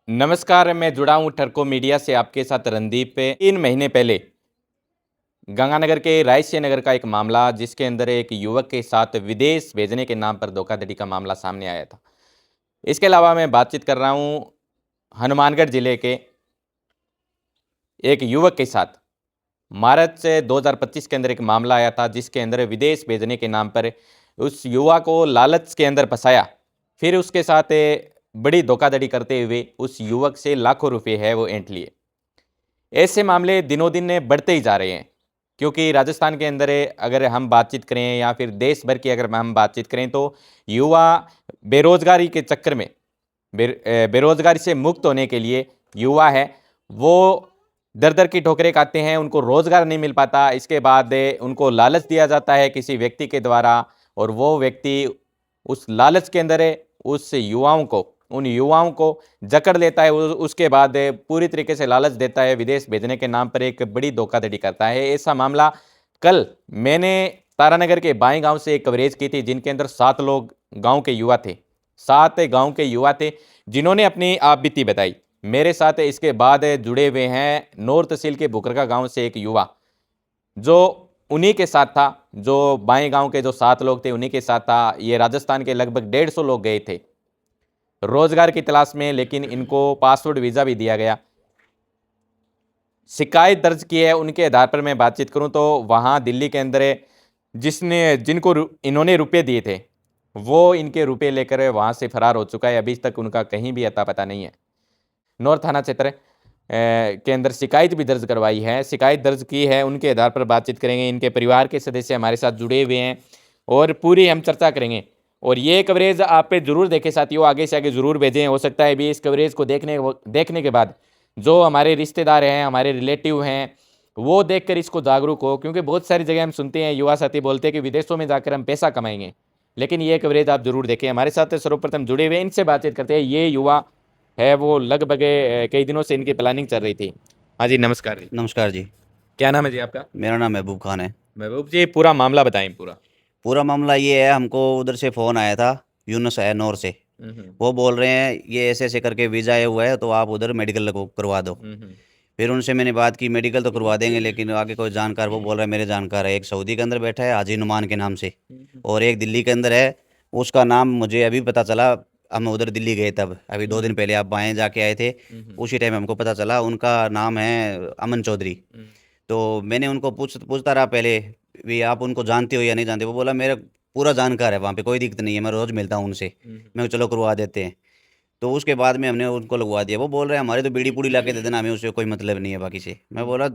नमस्कार, मैं जुड़ा हूँ ठरको मीडिया से आपके साथ रणदीप पे। 3 महीने पहले गंगानगर के रायसिया नगर का एक मामला जिसके अंदर एक युवक के साथ विदेश भेजने के नाम पर धोखाधड़ी का मामला सामने आया था। इसके अलावा मैं बातचीत कर रहा हूँ हनुमानगढ़ जिले के एक युवक के साथ। मार्च से 2025 के अंदर एक मामला आया था जिसके अंदर विदेश भेजने के नाम पर उस युवा को लालच के अंदर फंसाया। फिर उसके साथ बड़ी धोखाधड़ी करते हुए उस युवक से लाखों रुपए है वो ऐंठ लिए। ऐसे मामले दिनों दिन बढ़ते ही जा रहे हैं क्योंकि राजस्थान के अंदर अगर हम बातचीत करें या फिर देश भर की अगर हम बातचीत करें तो युवा बेरोजगारी के चक्कर में बेरोजगारी से मुक्त होने के लिए युवा है वो दर दर की ठोकरें खाते हैं, उनको रोजगार नहीं मिल पाता। इसके बाद उनको लालच दिया जाता है किसी व्यक्ति के द्वारा और वो व्यक्ति उस लालच के अंदर उन युवाओं को जकड़ लेता है। उसके बाद पूरी तरीके से लालच देता है, विदेश भेजने के नाम पर एक बड़ी धोखाधड़ी करता है। ऐसा मामला कल मैंने तारानगर के बाई गांव से एक कवरेज की थी जिनके अंदर 7 लोग गांव के युवा थे, 7 गांव के युवा थे जिन्होंने अपनी आप बीती बताई। मेरे साथ इसके बाद जुड़े हुए हैं नॉर्थ तहसील के बुकरका गांव से एक युवा जो उन्हीं के साथ था, जो बाएं गांव के जो 7 लोग थे उन्हीं के साथ था। ये राजस्थान के लगभग 150 लोग गए थे रोजगार की तलाश में, लेकिन इनको पासपोर्ट वीज़ा भी दिया गया। शिकायत दर्ज की है उनके आधार पर मैं बातचीत करूं तो वहां दिल्ली के अंदर जिनको इन्होंने रुपए दिए थे वो इनके रुपए लेकर वहां से फरार हो चुका है। अभी तक उनका कहीं भी अता पता नहीं है। नौर थाना क्षेत्र के अंदर शिकायत भी दर्ज करवाई है, शिकायत दर्ज की है, उनके आधार पर बातचीत करेंगे। इनके परिवार के सदस्य हमारे साथ जुड़े हुए हैं और पूरी हम चर्चा करेंगे। और ये कवरेज आप पे जरूर देखें साथियों, आगे से आगे जरूर भेजें। हो सकता है भी इस कवरेज को देखने के बाद जो हमारे रिश्तेदार हैं, हमारे रिलेटिव हैं, वो देखकर इसको जागरूक हो। क्योंकि बहुत सारी जगह हम सुनते हैं युवा साथी बोलते हैं कि विदेशों में जाकर हम पैसा कमाएंगे, लेकिन ये कवरेज आप जरूर देखें। हमारे साथ सर्वप्रथम जुड़े हुए इनसे बातचीत करते हैं। ये युवा है वो लगभग कई दिनों से इनकी प्लानिंग चल रही थी। हाँ जी, नमस्कार जी। नमस्कार जी। क्या नाम है जी आपका? मेरा नाम महबूब खान है। महबूब जी, पूरा मामला बताएं पूरा। पूरा मामला ये है, हमको उधर से फ़ोन आया था, यूनुस है नौर से। हम्म वो बोल रहे हैं ये ऐसे ऐसे करके वीज़ा आया हुआ है तो आप उधर मेडिकल लगो करवा दो। हम्म फिर उनसे मैंने बात की, मेडिकल तो करवा देंगे लेकिन आगे कोई जानकार, वो बोल रहा है मेरे जानकार है, एक सऊदी के अंदर बैठा है हाजी नुमान के नाम से, और एक दिल्ली के अंदर है, उसका नाम मुझे अभी पता चला। हम उधर दिल्ली गए तब अभी 2 दिन पहले, आप बाएँ जाके आए थे, उसी टाइम हमको पता चला उनका नाम है अमन चौधरी। तो मैंने उनको पूछता रहा पहले भी आप उनको जानते हो या नहीं जानते। वो बोला मेरा पूरा जानकार है, वहाँ पे कोई दिक्कत नहीं है, मैं रोज़ मिलता हूँ उनसे। मैं चलो करवा देते हैं। तो उसके बाद में हमने उनको लगवा दिया। वो बोल रहे हैं हमारे तो बीड़ी पूड़ी ला के दे देना, हमें उससे कोई मतलब नहीं है बाकी से। मैं बोला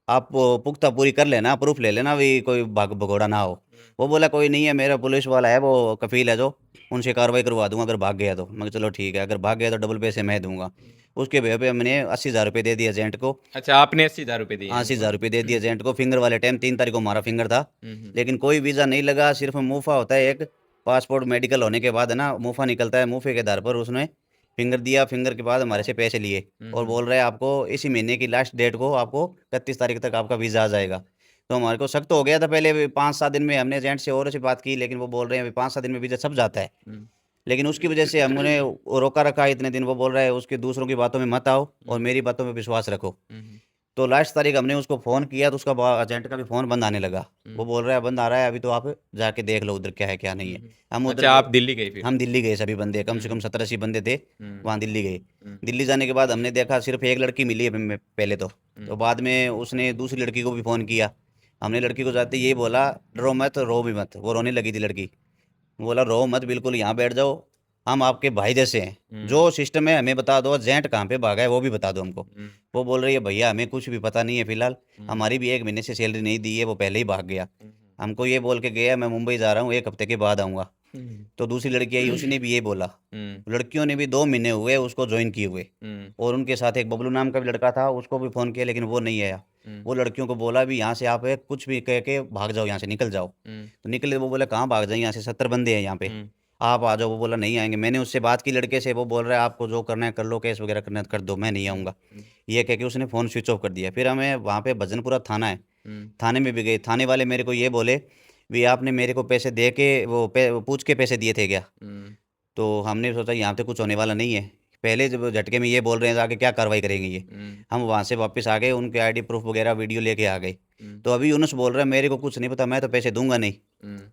आप पुख्ता पूरी कर लेना, प्रूफ ले लेना, भी कोई भाग भगोड़ा ना हो। वो बोला कोई नहीं है, मेरा पुलिस वाला है, वो कफील है, जो उनसे कार्रवाई करवा दूंगा अगर भाग गया तो। मैं चलो ठीक है, अगर भाग गया तो डबल पैसे मैं दूंगा। उसके भय पे हमने 80,000 रुपये दे दिए एजेंट को। अच्छा, आपने 80,000 रुपये दिए हैं अस्सी इनको? हज़ार रुपये दे दिए एजेंट को। फिंगर वाले टाइम 3 तारीख को हमारा फिंगर था, लेकिन कोई वीज़ा नहीं लगा। सिर्फ मुफा होता है एक, पासपोर्ट मेडिकल होने के बाद है ना, मुफा निकलता है, मुफे के आधार पर उसने फिंगर दिया। फिंगर के बाद हमारे से पैसे लिए और बोल रहे हैं आपको इसी महीने की लास्ट डेट को आपको 31 तारीख तक आपका वीज़ा आ जाएगा। तो हमारे को सख्त हो गया था पहले 5-7 दिन में। हमने एजेंट से और से बात की, लेकिन वो बोल रहे हैं अभी 5-7 दिन में वीज़ा छप जाता है। लेकिन उसकी वजह से हमने वो रोका रखा है इतने दिन। वो बोल रहा है उसके दूसरों की बातों में मत आओ और मेरी बातों में विश्वास रखो। तो लास्ट तारीख हमने उसको फ़ोन किया तो उसका एजेंट का भी फ़ोन बंद आने लगा। वो बोल रहा है बंद आ रहा है, अभी तो आप जाके देख लो उधर क्या है क्या नहीं है। हम उधर अच्छा, गए, आप दिल्ली गए फिर? हम दिल्ली गए, सभी बंदे कम से कम 70-80 बंदे थे, हम्म वहाँ दिल्ली गए। हम्म दिल्ली जाने के बाद हमने देखा सिर्फ एक लड़की मिली है पहले तो हम्म बाद में उसने दूसरी लड़की को भी फ़ोन किया। हमने लड़की को जाते यही बोला डरो मत, रो भी मत। वो रोने लगी थी लड़की। बोला रो मत, बिल्कुल यहाँ बैठ जाओ, हम आपके भाई जैसे हैं, जो सिस्टम है हमें बता दो, एजेंट कहाँ पे भागा है वो भी बता दो हमको। हम्म वो बोल रही है भैया हमें कुछ भी पता नहीं है फिलहाल, हम्म हमारी भी 1 महीने से सैलरी नहीं दी है, वो पहले ही भाग गया। हम्म हमको ये बोल के गया मैं मुंबई जा रहा हूँ, 1 हफ्ते के बाद आऊँगा। हम्म तो दूसरी लड़की आई, उसने भी ये बोला। हम्म लड़कियों ने भी 2 महीने हुए उसको ज्वाइन किए हुए, हम्म और उनके साथ एक बबलू नाम का भी लड़का था, उसको भी फ़ोन किया लेकिन वो नहीं आया। हम्म वो लड़कियों को बोला भी यहाँ से आप कुछ भी कह के भाग जाओ, यहाँ से निकल जाओ। हम्म तो निकले, वो बोला कहाँ भाग जाए, यहाँ से 70 बंदे हैं यहाँ पे, हम्म आप आ जाओ। वो बोला नहीं आएंगे। मैंने उससे बात की लड़के से, वो बोल रहा है आपको जो करना है कर लो, केस वगैरह करना है कर दो, मैं नहीं आऊँगा। हम्म ये कह के उसने फ़ोन स्विच ऑफ कर दिया। फिर हमें वहाँ पे भजनपुरा थाना है, हम्म थाने में भी गए। थाने वाले मेरे को ये बोले भी आपने मेरे को पैसे दे के वो पूछ के पैसे दिए थे क्या? हम्म तो हमने सोचा यहाँ पे कुछ होने वाला नहीं है, पहले जब झटके में ये बोल रहे हैं आगे क्या कार्रवाई करेंगे ये। हम वहाँ से वापस आ गए, उनके आईडी प्रूफ वगैरह वीडियो लेके आ गए। तो अभी यूनुस बोल रहा है मेरे को कुछ नहीं पता, मैं तो पैसे दूंगा नहीं।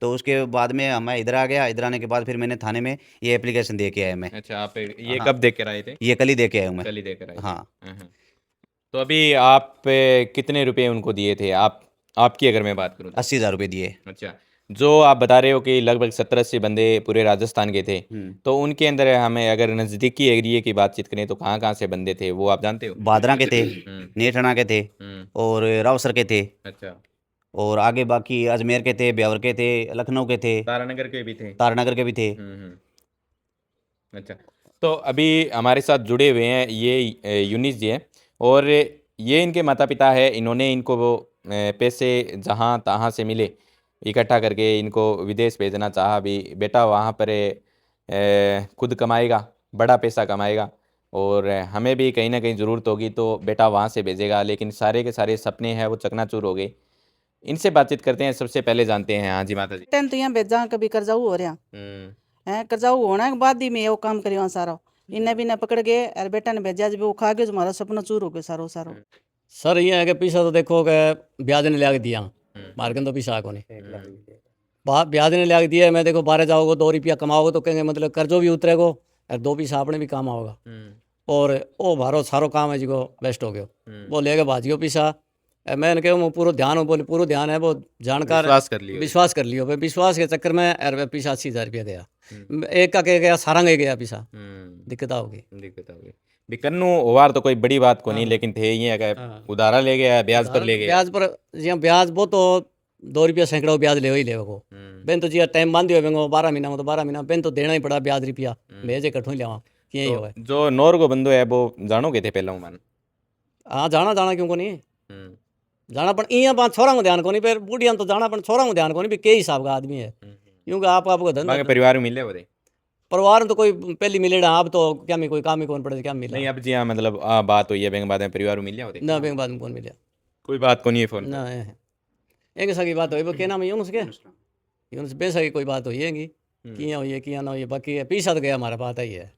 तो उसके बाद में मैं इधर आ गया, इधर आने के बाद फिर मैंने थाने में ये एप्लीकेशन दे के आया मैं। अच्छा, आप ये हाँ। कब देख कर आए थे? ये कल ही दे के आया हूँ मैं। कल ही देख कर आए थे। हाँ। तो अभी आप कितने रुपए उनको दिए थे? आपकी अगर मैं बात करूँ तो? 80,000 रुपये दिए। अच्छा, जो आप बता रहे हो कि लगभग 70-80 बंदे पूरे राजस्थान के थे, तो उनके अंदर हमें अगर नज़दीकी एरिया की बातचीत करें तो कहाँ कहाँ से बंदे थे वो आप जानते हो? बादरा के थे, हम्म। नेठना के थे, और रावसर के थे, अच्छा, और आगे बाकी अजमेर के थे, ब्यावर के थे, लखनऊ के थे, तारानगर के भी थे। तारानगर के भी थे। अच्छा, तो अभी हमारे साथ जुड़े हुए हैं ये यूनिस जी हैं, और ये इनके माता पिता है। इन्होंने इनको वो पैसे जहाँ तहाँ से मिले इकट्ठा करके इनको विदेश भेजना चाहा। भी बेटा वहाँ पर खुद कमाएगा, बड़ा पैसा कमाएगा, और हमें भी कहीं ना कहीं ज़रूरत होगी तो बेटा वहाँ से भेजेगा। लेकिन सारे के सारे सपने हैं वो चकनाचूर हो गए। इनसे बातचीत करते हैं, सबसे पहले जानते हैं। हाँ जी माता जी। टेन तो यहाँ भेजा कभी कर्जाऊ हो रहा है, कर्जाऊ होने के बाद ही मैं वो काम करी सारा। इन्हें भी ने पकड़ गए और बेटा ने भेजा जब वो खा गए, हमारा सपना चूर हो गया सारो सारो। सर ये है कि पैसा तो देखो कि ब्याज ने लिया के दिया, मार्केट तो पैसा को नहीं ब्याज ने लिया के दिया। मैं देखो बाहर जाओगे 2 रुपया कमाओगे तो कहेंगे मतलब कर्जो भी उतरेगो और 2 पैसा अपने भी काम आओगा। और वो भारो सारो काम है जिको वेस्ट हो गयो, वो लेके भाजियो पैसा। मैंने कहा वो पूरा ध्यान हो, बोले पूरा ध्यान है, वो जानकार विश्वास कर लियो। विश्वास के चक्कर में अरे पैसा 80,000 रुपया गया, एक का कह गया सारंग गया पैसा। दिक्कत होगी बिकन्नू ओवार तो कोई बड़ी बात को नहीं, लेकिन थे ये अगर उधारा ले गया, ब्याज पर ले गया। ब्याज पर जिया ब्याज वो तो 2 रुपया सैकड़ों ब्याज ले ही ले को बेन तो जिया टाइम बांधियो बेंगो 12 महीना में तो 12 महीना बेन तो देना ही पड़ा ब्याज रुपया भेजे कठू ही लिया कि यही हो। जो नौर को बंदो है वो जानो के थे पहला मन? हाँ जाना क्यों को नहीं जाना, पर इं बात छोरा को ध्यान को नहीं, फिर बूढ़िया तो जाना, पर छोरा को ध्यान को नहीं भी के हिसाब का आदमी है। क्योंकि आपको धंधा परिवार में मिले हो रहे परिवार में तो कोई पहली मिलेगा, आप तो क्या कोई काम ही कौन पड़े क्या मिला नहीं। अब जी हाँ, मतलब बात हुई है बैंक बाद में परिवार में मिले होते ना, बैंक बाद में कौन मिला, कोई बात को नहीं है फोन ना एक सगी बात हुई। वो क्या नाम है यूनुस के, यूनुस बेसा की कोई बात हुई है किया हुई है किया ना हुई, बाकी पैसा तो गया हमारा बात ही है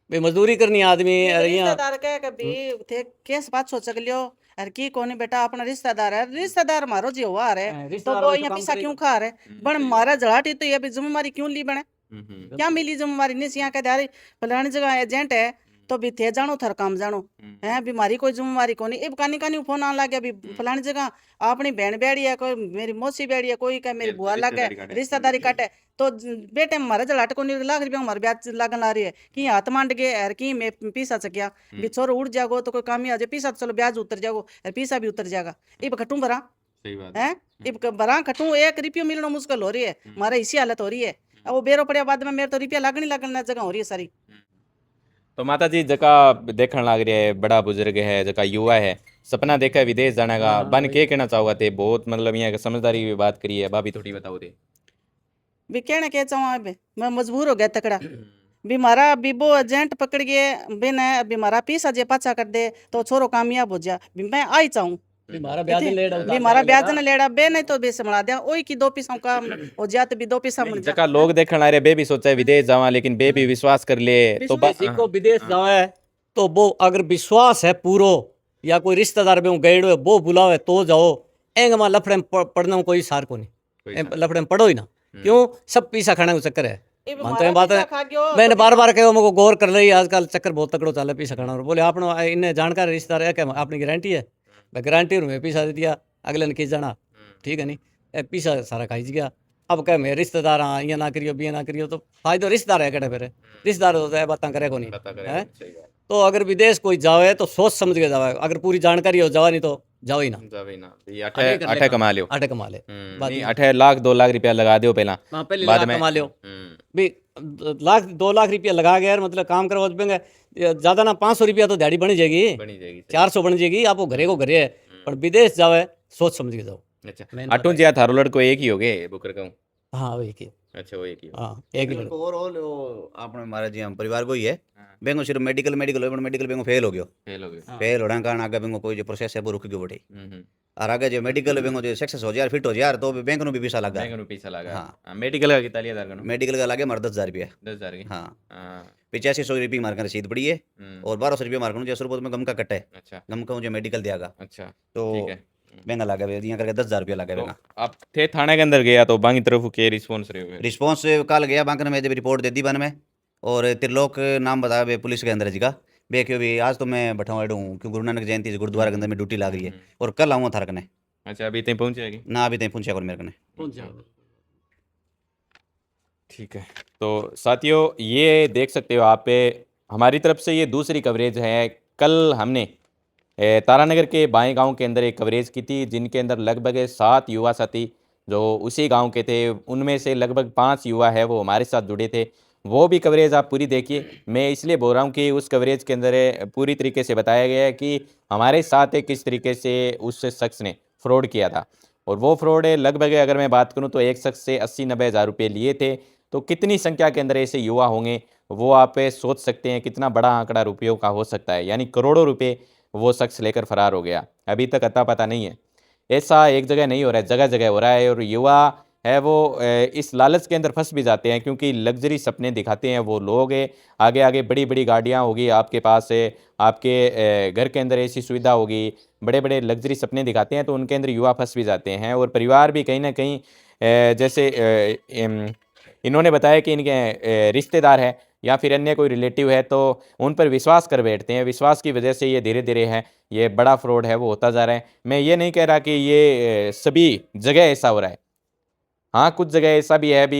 भाई, मजदूरी करनी आदमी। रिश्तेदार के कभी थे केस बात सोच लियो अरे की कोनी बेटा अपना रिश्तेदार है, रिश्तेदार मारो जी हुआ रहे तो वो यहाँ पैसा क्यों खा रहे बन मारा जड़ाटी तो ये भी जिम्मेवारी क्यों ली बने, क्या मिली जिम्मेवारी नहीं यहाँ कह दे फलानी जगह एजेंट है तो भी थे जानो थर काम जानो है, बीमारी कोई जिम्मेवारी को नहीं। कानी कानी फोन आने लग गया भी फलानी जगह अपनी बहन बैड़ी है, कोई मेरी मौसी बैड़ी है, कोई क्या मेरी बुआ लग गए रिश्तेदारी काटे तो बेटे मारे जलाट को 1 लाख रुपया हमारे ब्याज लगन ला रही है कि हाथ मांड गए यार कि मैं पीसा सकिया भी छोरो उड़ जागो तो कोई काम ही आ जाए पीसा तो चलो ब्याज उतर जाओ यार पीसा भी उतर जाएगा। इब खटू भरा है, इब भरा खटू 1 रुपया मिलना मुश्किल हो रही है, हमारा इसी हालत हो रही है। अब वो बेरो पड़े बाद में मेरे तो रुपया लगनी जगह हो रही है सारी। तो माता जी जका देखने लग रहा है बड़ा बुजुर्ग है, जका युवा है, सपना देखा है विदेश जाने का, बन के कहना चाहोगा थे बहुत मतलब यहाँ समझदारी की बात करी है, भाभी थोड़ी बताओ थे भी कहना क्या चाहूँ मैं मजबूर हो गया तकड़ा भी मारा बीबो एजेंट पकड़ गए बिन है अभी मारा पीसा जे पाछा कर दे तो छोरो कामयाब हो जा भी मैं आई चाहूँ भी मारा ब्याज ने लेड़ा बे नहीं तो बे समझा दिया ओई की 2 पैसा का हो जात भी 2 पैसा मिल जका लोग देखने आ रहे बे भी सोचा है विदेश जावा, लेकिन बे भी विश्वास कर ले तो को विदेश जावे तो वो अगर विश्वास है पूरो या कोई रिश्तेदार में गए वो बुलावे तो जाओ, एंग में लफड़े में पढ़ने में कोई सार को नहीं, लफड़े में पढ़ो ही ना, क्यों सब पैसा खाने को चक्कर है। मानते हैं बात है, मैंने बार बार कहो मुझको गौर कर रही है आजकल चक्कर बहुत तकड़ो चल पैसा खाना। बोले आपने इन्हें जानकार रिश्तेदार है क्या अपनी गारंटी है, मैं गारंटी में पैसा दे दिया अगले ने किस जाना ठीक है नहीं पैसा सारा खाई गया। अब कह मैं रिश्तेदार हाँ ये ना करियो बी ना करियो तो फायदो रिश्तेदार है कटे फिर रिश्तेदार होता है बात करे को नहीं है। तो अगर विदेश कोई जावे तो सोच समझ के जावे, अगर पूरी जानकारी हो जावा नहीं तो जाओ ही ना। अठे कमा ले 8 लाख 2 लाख रुपया लगा दो पहला बाद में कमा लियो भी 2 लाख रुपया लगा गया मतलब काम करवा देंगे ज्यादा ना 500 रुपया तो दिहाड़ी बनी जाएगी 400 बन जाएगी आप वो घरे को घरे है, पर विदेश जावे सोच समझ के जाओ। अच्छा अटू जी थारो लड़को एक ही हो गए बुकर कहूं? हाँ वो एक ही। अच्छा वो एक ही हाँ एक ही लड़का और आपने हमारा जी हम परिवार को ही है बेंगो सिर्फ मेडिकल बेंगो फेल हो गयो फेल होने का कारण आगे बेंगो कोई जो प्रोसेस है वो रुक गयो बटे और आगे जो मेडिकल बैंक जो सक्सेस हो जाए फिट हो जाए तो बैंक में भी पैसा लगा बैंक में पैसा लगा हाँ। मेडिकल का कितना लिया था कनो मेडिकल का लगे हमारे 10,000 रुपया 10,000 की हाँ हाँ 8500 रुपये मार्कर रसीद पड़ी है और 1200 रुपये मार्कर जैसे रुपये में गम का कट है अच्छा गम का मुझे मेडिकल दियागा अच्छा तो ठीक है महंगा लगा यहाँ करके 10,000 रुपया लगा तो महंगा आप थे थाने के अंदर गया तो बाकी तरफ के रिस्पॉन्स रहे हुए रिस्पॉन्स कल गया बांकर में जब रिपोर्ट दे दी बन में और त्रिलोक नाम बताया बे पुलिस के अंदर जी का बे क्यों भी आज तो मैं बैठा हूँ क्यों गुरु नानक जयंती से गुरुद्वारा के अंदर में ड्यूटी लग रही है और कल आऊँगा थारक ने अच्छा अभी तक पहुंचेगी ना अभी तक पूछा मेरे को ठीक है तो साथियों ये देख सकते हो आप पे हमारी तरफ से ये दूसरी कवरेज है कल हमने तारानगर के बाएं गांव के अंदर एक कवरेज की थी जिनके अंदर लगभग 7 युवा साथी जो उसी गांव के थे उनमें से लगभग 5 युवा है वो हमारे साथ जुड़े थे वो भी कवरेज आप पूरी देखिए मैं इसलिए बोल रहा हूँ कि उस कवरेज के अंदर पूरी तरीके से बताया गया है कि हमारे साथ किस तरीके से उस शख्स ने फ्रॉड किया था और वो फ्रॉड लगभग अगर मैं बात करूँ तो एक शख्स से 80-90 हज़ार रुपये लिए थे तो कितनी संख्या के अंदर ऐसे युवा होंगे वो आप सोच सकते हैं कितना बड़ा आंकड़ा रुपयों का हो सकता है यानी करोड़ों रुपए वो शख्स लेकर फरार हो गया अभी तक अता पता नहीं है ऐसा एक जगह नहीं हो रहा है जगह जगह हो रहा है और युवा है वो इस लालच के अंदर फंस भी जाते हैं क्योंकि लग्जरी सपने दिखाते हैं वो लोग आगे आगे बड़ी बड़ी गाड़ियाँ होगी आपके पास आपके घर के अंदर ऐसी सुविधा होगी बड़े बड़े लग्जरी सपने दिखाते हैं तो उनके अंदर युवा फंस भी जाते हैं और परिवार भी कहीं ना कहीं जैसे इन्होंने बताया कि इनके रिश्तेदार है या फिर अन्य कोई रिलेटिव है तो उन पर विश्वास कर बैठते हैं विश्वास की वजह से ये धीरे धीरे है ये बड़ा फ्रॉड है वो होता जा रहा है मैं ये नहीं कह रहा कि ये सभी जगह ऐसा हो रहा है हाँ कुछ जगह ऐसा भी है भी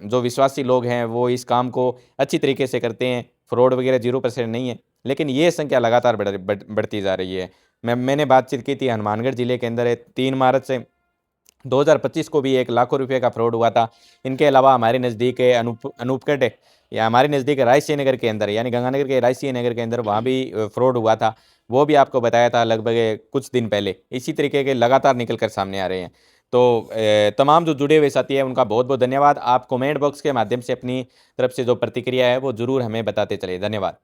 जो विश्वासी लोग हैं वो इस काम को अच्छी तरीके से करते हैं फ्रॉड वगैरह 0% नहीं है लेकिन ये संख्या लगातार बढ़ती जा रही है मैंने बातचीत की थी हनुमानगढ़ जिले के अंदर 3 मार्च से 2025 को भी 1 लाखों रुपए का फ्रॉड हुआ था इनके अलावा हमारे नज़दीक अनूपगढ़ या हमारे नज़दीक रायसिंह नगर के अंदर यानी गंगानगर के रायसिंह नगर के अंदर वहाँ भी फ्रॉड हुआ था वो भी आपको बताया था लगभग कुछ दिन पहले इसी तरीके के लगातार निकल कर सामने आ रहे हैं तो तमाम जो जुड़े हुए साथी हैं उनका बहुत बहुत धन्यवाद आप कमेंट बॉक्स के माध्यम से अपनी तरफ से जो प्रतिक्रिया है वो ज़रूर हमें बताते चले धन्यवाद